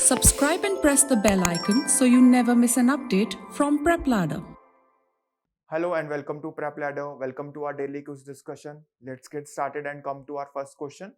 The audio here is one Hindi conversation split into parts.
Subscribe and press the bell icon so you never miss an update from Prep Ladder. Hello and welcome to Prep Ladder. Welcome to our daily quiz discussion. Let's get started and come to our first question.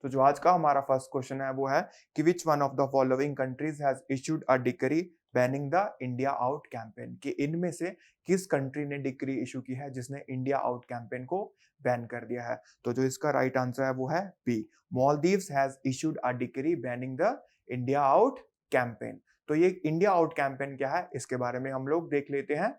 तो जो आज का हमारा फर्स्ट क्वेश्चन है वो है कि which one of the following countries has issued a decree banning the India out campaign, कि इनमें से किस कंट्री ने डिक्री इशू की है जिसने इंडिया आउट कैंपेन को बैन कर दिया है। तो जो इसका राइट आंसर है वो है B, Maldives has issued a decree banning the India out campaign. तो ये इंडिया आउट कैंपेन क्या है इसके बारे में हम लोग देख लेते हैं।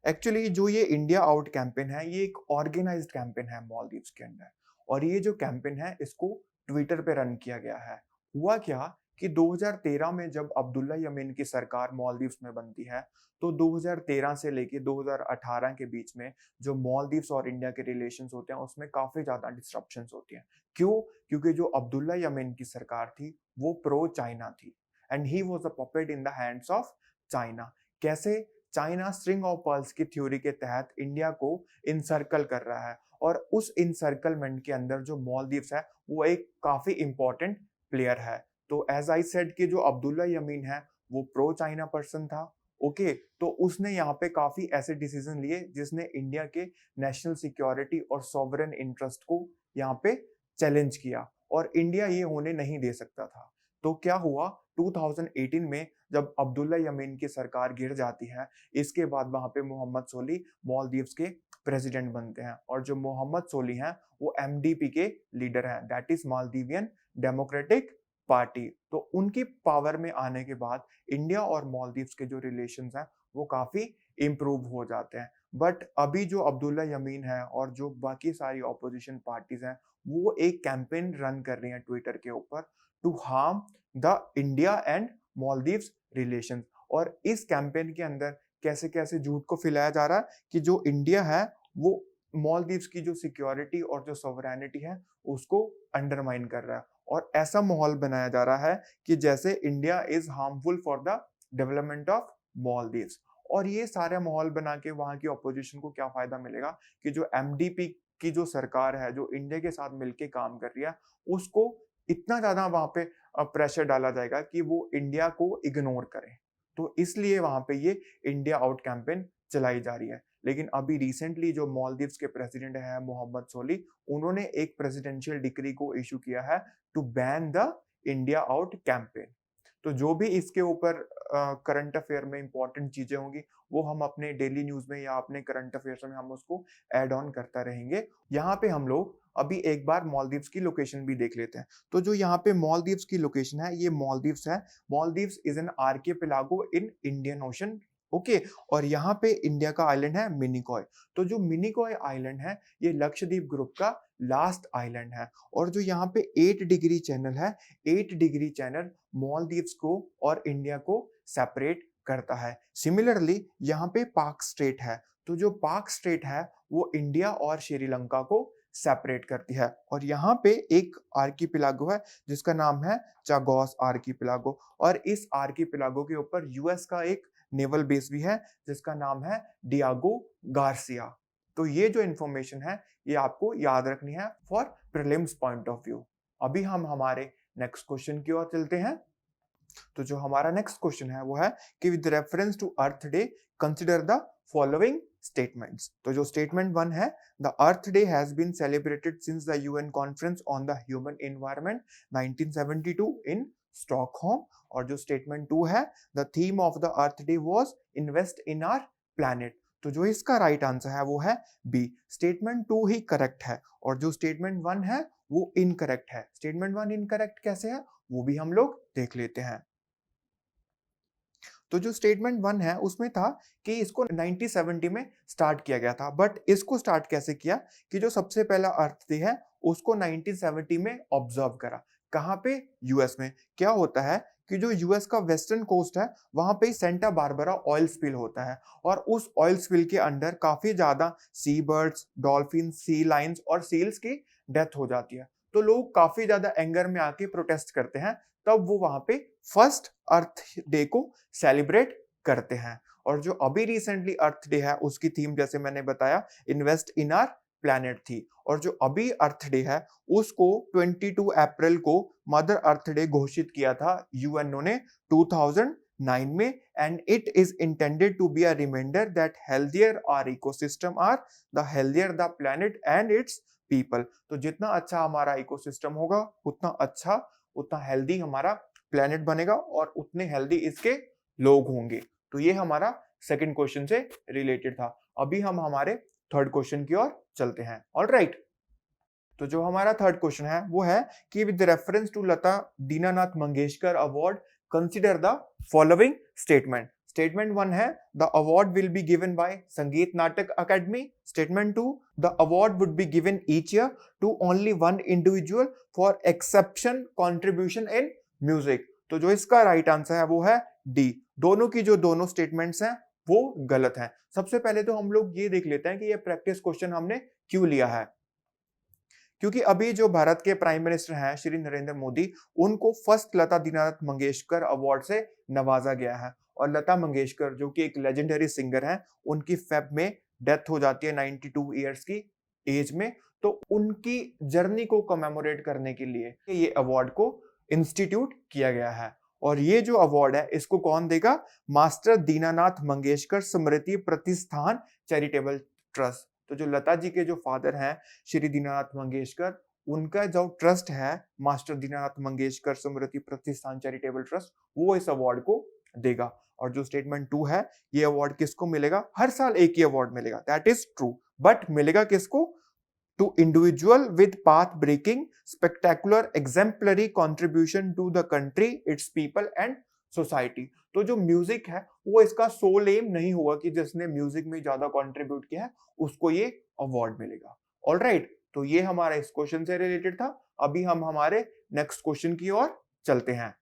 एक्चुअली जो ये इंडिया आउट कैंपेन है ये एक ऑर्गेनाइज्ड कैंपेन है मालदीव्स के अंदर, और ये जो कैंपेन है इसको ट्विटर पे रन किया गया है। हुआ क्या कि 2013 में जब अब्दुल्ला यमीन की सरकार मालदीव्स में बनती है तो 2013 से लेके 2018 के बीच में जो मालदीव्स और इंडिया के रिलेशंस होते हैं उसमें काफी ज्यादा डिस्ट्रप्शंस होती हैं। क्यों? क्योंकि जो अब्दुल्ला यमीन की सरकार थी वो प्रो चाइना थी and he was a puppet in the hands of China. कैसे? चाइना स्ट्रिंग ऑफ पर्ल्स की थ्योरी के तहत इंडिया को इनसर्कल कर रहा है, और उस इनसर्कलमेंट के अंदर जो मालदीव्स है वो एक काफी इंपॉर्टेंट प्लेयर है। तो एज आई सेड कि जो अब्दुल्ला यमीन है वो प्रो चाइना पर्सन था। ओके, तो उसने यहाँ पे काफी ऐसे डिसीजन लिए जिसने इंडिया के नेशनल सिक्योरिटी और सॉवरेन इंटरेस्ट को यहाँ पे चैलेंज किया, और इंडिया ये होने नहीं दे सकता था। तो क्या हुआ, 2018 में जब अब्दुल्ला यमीन की सरकार गिर जाती है, इसके बाद वहां पे मोहम्मद सोली मालदीव्स के प्रेसिडेंट बनते हैं, और जो मोहम्मद सोली हैं वो एमडीपी के लीडर हैं, that is Maldivian democratic party. तो उनकी पावर में आने के बाद इंडिया और मालदीव्स के जो रिलेशंस हैं वो काफी इम्प्रूव हो जाते हैं। बट अभी जो अब्दुल्ला यमीन है और जो बाकी सारी ऑपोजिशन पार्टीज हैं वो एक कैंपेन रन कर रही हैं ट्विटर के ऊपर to harm the India and Maldives relations. और इस कैंपेन के अंदर कैसे कैसे झूठ को फैलाया जा रहा है कि जो इंडिया है वो मालदीव्स की जो सिक्योरिटी और जो सॉवरेनिटी है उसको अंडरमाइन कर रहा है, और ऐसा माहौल बनाया जा रहा है कि जैसे India is harmful for the development of Maldives. और ये सारा माहौल बना के वहां की ऑपोजिशन को क्या फायदा मिलेगा कि जो एमडीपी की जो सरकार है जो इंडिया के साथ मिलके काम कर रही है उसको इतना ज्यादा वहां पे प्रेशर डाला जाएगा कि वो इंडिया को इग्नोर करे। तो इसलिए वहां पे ये इंडिया आउट कैंपेन चलाई जा रही है। लेकिन अभी रिसेंटली जो मालदीव्स के प्रेसिडेंट है मोहम्मद सोली, उन्होंने एक प्रेसिडेंशियल डिक्री को इशू किया है to ban the India out campaign. तो जो भी इसके ऊपर करंट अफेयर में इंपॉर्टेंट चीजें होंगी वो हम अपने डेली न्यूज में या अपने करंट अफेयर्स में हम उसको ऐड ऑन करता रहेंगे। यहाँ पे हम लोग अभी एक बार मालदीव्स की लोकेशन भी देख लेते हैं। तो जो यहाँ पे मालदीव्स की लोकेशन है ये मालदीव्स है। Maldives is an archipelago in Indian ocean. Okay, और यहाँ पे इंडिया का आइलैंड है मिनिकॉय। तो जो मिनिकॉय आइलैंड है ये लक्षद्वीप ग्रुप का लास्ट आइलैंड है, और जो यहाँ पे 8 डिग्री चैनल है, 8 डिग्री चैनल मालदीव्स को और इंडिया को सेपरेट करता है। सिमिलरली यहाँ पे पाक स्ट्रेट है, तो जो पाक स्ट्रेट है वो इंडिया और श्रीलंका को सेपरेट करती है। और यहाँ पे एक आर्कीपिलागो है जिसका नाम है चागोस आर्कीपिलागो, और इस आर्कीपिलागो के ऊपर यूएस का एक नेवल बेस भी है जिसका नाम है डियागो गार्सिया। तो ये जो इंफॉर्मेशन है ये आपको याद रखनी है for prelims point of view. अभी हम हमारे नेक्स्ट क्वेश्चन की ओर चलते हैं। तो जो हमारा नेक्स्ट क्वेश्चन है वो है कि with reference to earth day consider the following statements. तो जो स्टेटमेंट 1 है, the earth day has been celebrated since the UN conference on the human environment 1972 in Stockholm. और जो स्टेटमेंट 2 है, the theme of the earth day was invest in our planet. तो जो इसका राइट आंसर है वो है बी, स्टेटमेंट 2 ही करेक्ट है, और जो स्टेटमेंट 1 है वो इनकरेक्ट है। स्टेटमेंट 1 इनकरेक्ट कैसे है वो भी हम लोग देख लेते हैं। तो जो स्टेटमेंट 1 है उसमें था कि इसको 1970 में स्टार्ट किया गया था, बट इसको स्टार्ट कैसे किया कि जो सबसे पहला अर्थ डे है उसको 1970 में ऑब्जर्व करा। कहाँ पे? यूएस में। क्या होता है कि जो यूएस का वेस्टर्न कोस्ट है वहां पे सेंटा बारबरा ऑयल स्पिल होता है, और उस ऑयल स्पिल के अंदर काफी ज्यादा सी बर्ड्स, डॉल्फिन, सी लाइन्स और सील्स की डेथ हो जाती है। तो लोग काफी ज्यादा एंगर में आके प्रोटेस्ट करते हैं, तब वो वहां पे फर्स्ट अर्थ डे को सेलिब्रेट करते हैं। और जो अभी रिसेंटली अर्थ डे है उसकी थीम जैसे मैंने बताया, इन्वेस्ट इन आवर प्लैनेट थी। और जो अभी अर्थ डे है उसको 22 अप्रैल को मदर अर्थ डे घोषित किया था यूएनओ ने 2009 में, and it is intended to be a reminder that healthier our ecosystem are the healthier the planet and its people. तो जितना अच्छा हमारा इकोसिस्टम होगा उतना अच्छा, उतना हेल्दी हमारा प्लैनेट बनेगा और उतने हेल्दी इसके लोग होंगे। तो ये हमारा सेकंड क्वेश्चन से रिलेटेड था। अभी हम हमारे थर्ड क्वेश्चन की ओर चलते हैं। ऑलराइट, तो जो हमारा थर्ड क्वेश्चन है वो है कि with reference to Lata Dinanath Mangeshkar award consider the following statement. Statement 1 है the award will be given by Sangeet Natak academy. Statement 2 the award would be given each year to only one individual for exception contribution in music. तो जो इसका राइट आंसर है वो है डी। दोनों की जो दोनों स्टेटमेंट्स हैं वो गलत हैं। सबसे पहले तो हम लोग ये देख लेते हैं कि ये प्रैक्टिस क्वेश्चन हमने क्यों लिया है। क्योंकि अभी जो भारत के प्राइम मिनिस्टर हैं श्री नरेंद्र मोदी, उनको फर्स्ट लता दीनानाथ मंगेशकर अवार्ड से नवाजा गया है। और लता मंगेशकर जो कि एक लेजेंडरी सिंगर हैं, उनकी फेब में डेथ हो जाती है 92 इयर्स की एज में। तो उनकी जर्नी को कमेमोरेट करने के लिए ये अवार्ड को इंस्टीट्यूट किया गया है। और ये जो अवार्ड है इसको कौन देगा? मास्टर दीनानाथ मंगेशकर स्मृति प्रतिष्ठान चैरिटेबल ट्रस्ट। तो जो लता जी के जो फादर हैं श्री दीनानाथ मंगेशकर, उनका जो ट्रस्ट है मास्टर दीनानाथ मंगेशकर स्मृति प्रतिष्ठान चैरिटेबल ट्रस्ट, वो इस अवार्ड को देगा। और जो स्टेटमेंट 2 है, ये अवार्ड किसको मिलेगा? हर साल एक ही अवार्ड मिलेगा, दैट इज ट्रू, बट मिलेगा किसको? To individual with path breaking spectacular exemplary contribution to the country, its people and society. तो जो म्यूजिक है वो इसका सोल एम नहीं होगा कि जिसने म्यूजिक में ज्यादा कंट्रीब्यूट किया है उसको ये अवार्ड मिलेगा। ऑलराइट, तो ये हमारा इस क्वेश्चन से रिलेटेड था। अभी हम हमारे नेक्स्ट क्वेश्चन की ओर चलते हैं।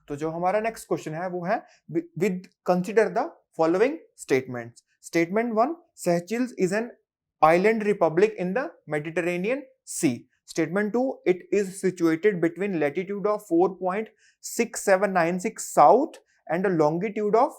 तो जो हमारा नेक्स्ट क्वेश्चन है वो है with consider the following statements. Statement 1 Seychelles is an island republic in the Mediterranean Sea. Statement 2 it is situated between latitude of 4.6796 south and a longitude of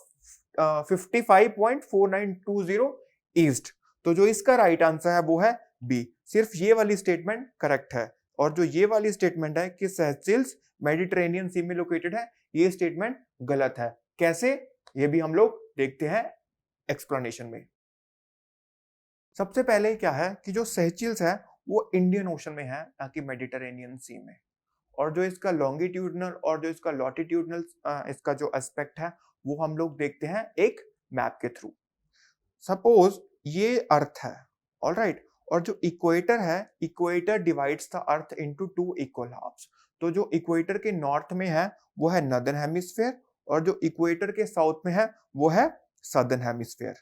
55.4920 east. तो जो इसका राइट आंसर है वो है बी। सिर्फ ये वाली स्टेटमेंट करेक्ट है और जो ये वाली स्टेटमेंट है कि सेचेल्स मेडिटेरेनियन सी में लोकेटेड है, ये स्टेटमेंट गलत है। कैसे, ये भी हम लोग देखते हैं एक्सप्लेनेशन में। सबसे पहले क्या है कि जो सेचेल्स है वो इंडियन ओशन में है, ना कि मेडिटेरेनियन सी में। और जो इसका लॉन्गिट्यूडनल और जो इसका लॉटिट्यूडनल इसका जो एस्पेक्ट है वो हम लोग देखते हैं एक मैप के थ्रू। सपोज ये अर्थ है, ऑलराइट, और जो इक्वेटर है, equator divides the earth into 2 equal halves. तो जो इक्वेटर के नॉर्थ में है वो है नॉर्दर्न हेमिस्फीयर और जो इक्वेटर के साउथ में है वो है सदर्न हेमिस्फीयर।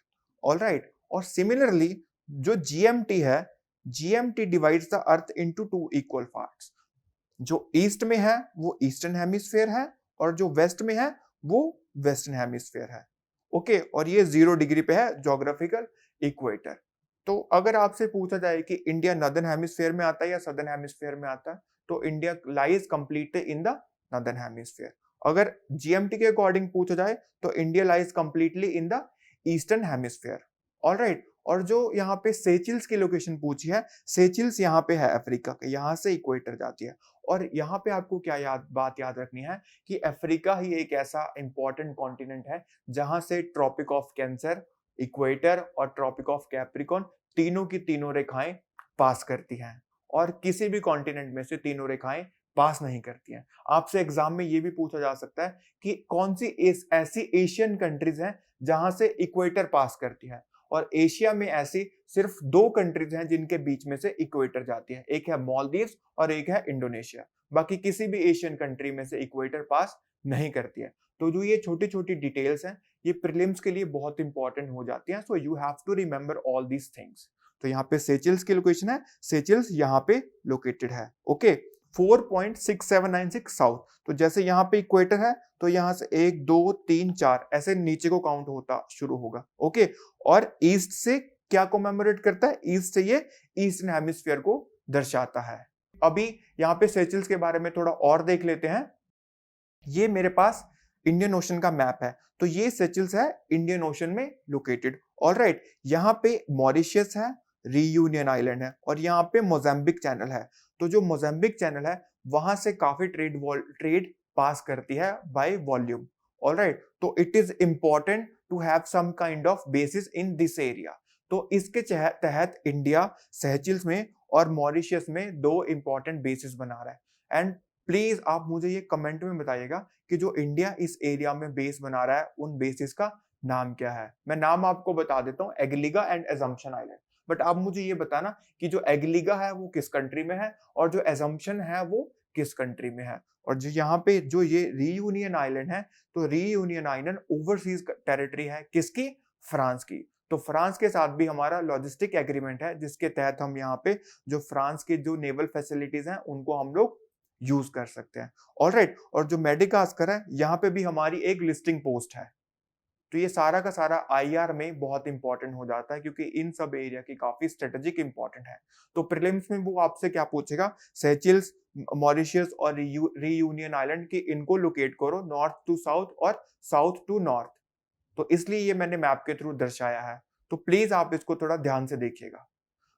ऑलराइट, और सिमिलरली जो जीएमटी है, GMT divides the earth into 2 equal parts. जो ईस्ट में है वो ईस्टर्न हेमिस्फीयर है और जो वेस्ट में है वो वेस्टर्न हेमिस्फीयर है। ओके, और ये 0 डिग्री पे है ज्योग्राफिकल इक्वेटर। तो अगर आपसे पूछा जाए कि इंडिया नॉर्दर्न हेमिस्फीयर में आता है या सदर्न हेमिस्फीयर में आता है, तो India lies completely in the northern hemisphere. अगर जीएमटी के अकॉर्डिंग पूछा जाए तो India lies completely in the eastern hemisphere. Alright, और जो यहाँ पे सेचेल्स की लोकेशन पूछी है, सेचेल्स यहाँ पे है अफ्रीका के, यहाँ से इक्वेटर जाती है। और यहाँ पे आपको क्या बात याद रखनी है कि अफ्रीका ही एक ऐसा इंपॉर्टेंट कॉन्टिनेंट है जहां से ट्रॉपिक ऑफ कैंसर, इक्वेटर और ट्रॉपिक ऑफ कैप्रिकॉन तीनों की तीनों रेखाएं पास करती हैं और किसी भी कॉन्टिनेंट में से तीनों रेखाएं पास नहीं करती हैं। आपसे एग्जाम में ये भी पूछा जा सकता है कि कौन सी ऐसी एशियन कंट्रीज हैं जहां से इक्वेटर पास करती है, और एशिया में ऐसी सिर्फ 2 कंट्रीज हैं जिनके बीच में से इक्वेटर जाती है, एक है मालदीव्स और एक है इंडोनेशिया। बाकी किसी भी एशियन कंट्री में से इक्वेटर पास नहीं करती है। तो जो ये छोटी छोटी डिटेल्स हैं ये प्रीलिम्स के लिए बहुत इंपॉर्टेंट हो जाती हैं, so you have to remember all these things. तो यहाँ पे सेचेल्स की लोकेशन है, सेचेल्स यहाँ पे लोकेटेड है। Okay, 4.6796 south. तो जैसे यहाँ पे इक्वेटर है तो यहाँ से 1 2 3 4 ऐसे नीचे को काउंट होता शुरू होगा। ओके, और ईस्ट से क्या कोमेमोरेट करता है? ईस्ट से ये ईस्टर्न हेमिस्फीयर को दर्शाता है। अभी यहाँ पे सेचेल्स के बारे में थोड़ा और देख लेते हैं। ये मेरे पास इंडियन ओशन का मैप है, तो ये सेचेल्स है इंडियन ओशन में लोकेटेड। ऑलराइट, यहाँ पे मॉरिशस है, रीयूनियन आइलैंड है और यहाँ पे मोजाम्बिक चैनल है। तो जो मोजाम्बिक चैनल है वहां से काफी ट्रेड पास करती है बाय वॉल्यूम। ऑलराइट, तो it is important to have some kind of basis in this area. तो इसके तहत इंडिया सहचिल्स में और मॉरिशियस में 2 इंपॉर्टेंट बेसिस बना रहा है। एंड प्लीज आप मुझे ये कमेंट में बताइएगा कि जो इंडिया इस एरिया में बेस बना रहा है उन बेसिस का नाम क्या है। मैं नाम आपको बता देता हूँ, Agalega and assumption island. But आप मुझे ये बताना कि जो एगलिगा है वो किस कंट्री में है और जो एजम्पशन है वो किस कंट्री में है। और जो यहाँ पे जो ये रीयूनियन आइलैंड है, तो रीयूनियन आइलैंड ओवरसीज टेरिटरी है किसकी? फ्रांस की। तो फ्रांस के साथ भी हमारा लॉजिस्टिक एग्रीमेंट है जिसके तहत हम यहाँ पे जो फ्रांस के जो नेवल फैसिलिटीज हैं उनको हम लोग यूज कर सकते हैं। ऑलराइट, और जो मेडागास्कर है यहाँ पे भी हमारी एक लिस्टिंग पोस्ट है। तो ये सारा का सारा आईआर में बहुत इंपॉर्टेंट हो जाता है क्योंकि इन सब एरिया की काफी स्ट्रेटेजिक इंपॉर्टेंट है। तो प्रीलिम्स में वो आपसे क्या पूछेगा? सेचिल्स, मॉरिशियस और रीयूनियन आइलैंड की इनको लोकेट करो नॉर्थ टू साउथ और साउथ टू नॉर्थ। तो इसलिए ये मैंने मैप के थ्रू दर्शाया है। तो प्लीज आप इसको थोड़ा ध्यान से देखिएगा।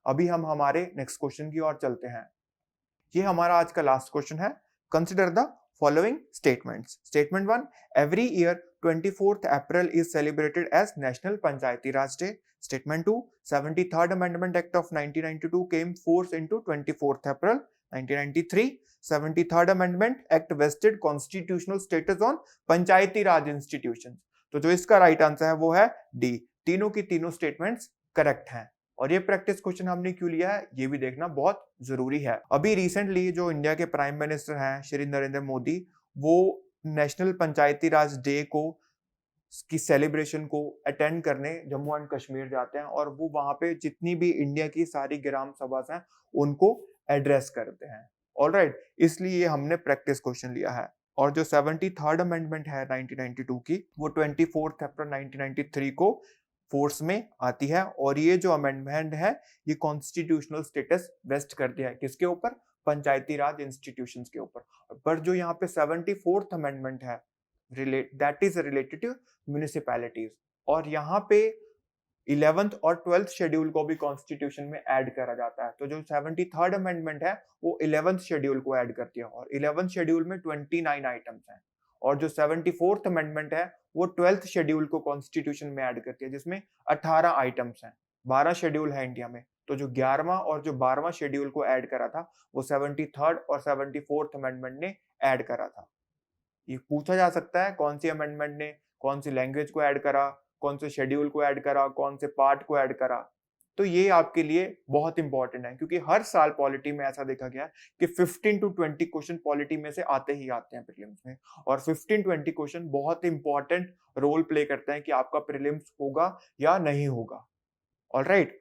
अभी हम हमारे नेक्स्ट क्वेश्चन की ओर चलते हैं। ये हमारा आज का लास्ट क्वेश्चन है। Consider the following statements. Statement 1, every year 24th April is celebrated as National Panchayati Raj Day. Statement 2, 73rd Amendment Act of 1992 came force into 24th April 1993. 73rd Amendment Act vested constitutional status on Panchayati Raj institutions. तो जो इसका राइट आंसर है वो है डी। तीनों की तीनों स्टेटमेंट्स करेक्ट हैं। और ये प्रैक्टिस क्वेश्चन हमने क्यों लिया है ये भी देखना बहुत जरूरी है। अभी रिसेंटली जो इंडिया के प्राइम मिनिस्टर हैं श्री नरेंद्र मोदी, वो नेशनल पंचायती राज डे को की सेलिब्रेशन को अटेंड करने जम्मू एंड कश्मीर जाते हैं और वो वहां पे जितनी भी इंडिया की सारी ग्राम सभा हैं उनको एड्रेस करते हैं। ऑलराइट, इसलिए हमने प्रैक्टिस क्वेश्चन लिया है। और जो 73rd अमेंडमेंट है 1992 की, वो 24th अप्रैल 1993 को फोर्स में आती है और ये जो अमेंडमेंट है ये कॉन्स्टिट्यूशनल स्टेटस वेस्ट करती है किसके ऊपर? पंचायती राज इंस्टीट्यूशंस के ऊपर। पर जो यहाँ पे 74th अमेंडमेंट है that is related to municipalities, और यहाँ पे 11th और 12th शेड्यूल को भी कॉन्स्टिट्यूशन में ऐड करा जाता है। तो जो 73rd अमेंडमेंट है वो 11th शेड्यूल को ऐड करती है और 11th शेड्यूल में 29 आइटम्स हैं। और जो 74th अमेंडमेंट है वो 12th शेड्यूल को कॉन्स्टिट्यूशन में ऐड करती है जिसमें 18 आइटम्स हैं। 12 शेड्यूल है इंडिया में, तो जो 11वां और जो 12वां शेड्यूल को ऐड करा था वो 73rd और 74th अमेंडमेंट ने ऐड करा था। ये पूछा जा सकता है कौन सी अमेंडमेंट ने कौन सी लैंग्वेज को ऐड करा, कौन से शेड्यूल को ऐड करा, कौन से पार्ट को ऐड करा। तो ये आपके लिए बहुत इंपॉर्टेंट है क्योंकि हर साल पॉलिटी में ऐसा देखा गया है कि 15 to 20 क्वेश्चन पॉलिटी में से आते ही आते हैं प्रीलिम्स में, और 15-20 क्वेश्चन बहुत इंपॉर्टेंट रोल प्ले करते हैं कि आपका प्रीलिम्स होगा या नहीं होगा। ऑलराइट,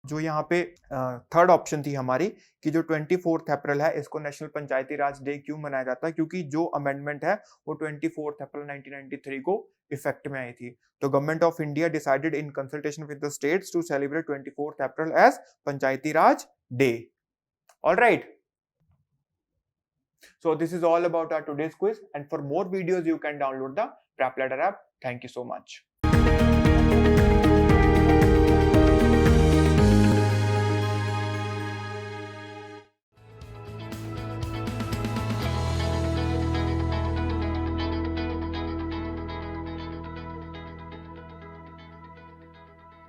जो यहाँ पे थर्ड ऑप्शन थी हमारी कि जो 24th अप्रैल है इसको नेशनल पंचायती राज डे क्यों मनाया जाता है, क्योंकि जो अमेंडमेंट है वो 24th अप्रैल 1993 को इफेक्ट में आई थी। तो government of India decided in consultation with the states to celebrate 24th April as panchayati raj day. Alright, so this is all about our today's quiz, and for more videos you can download the PrepLadder app. Thank you so much.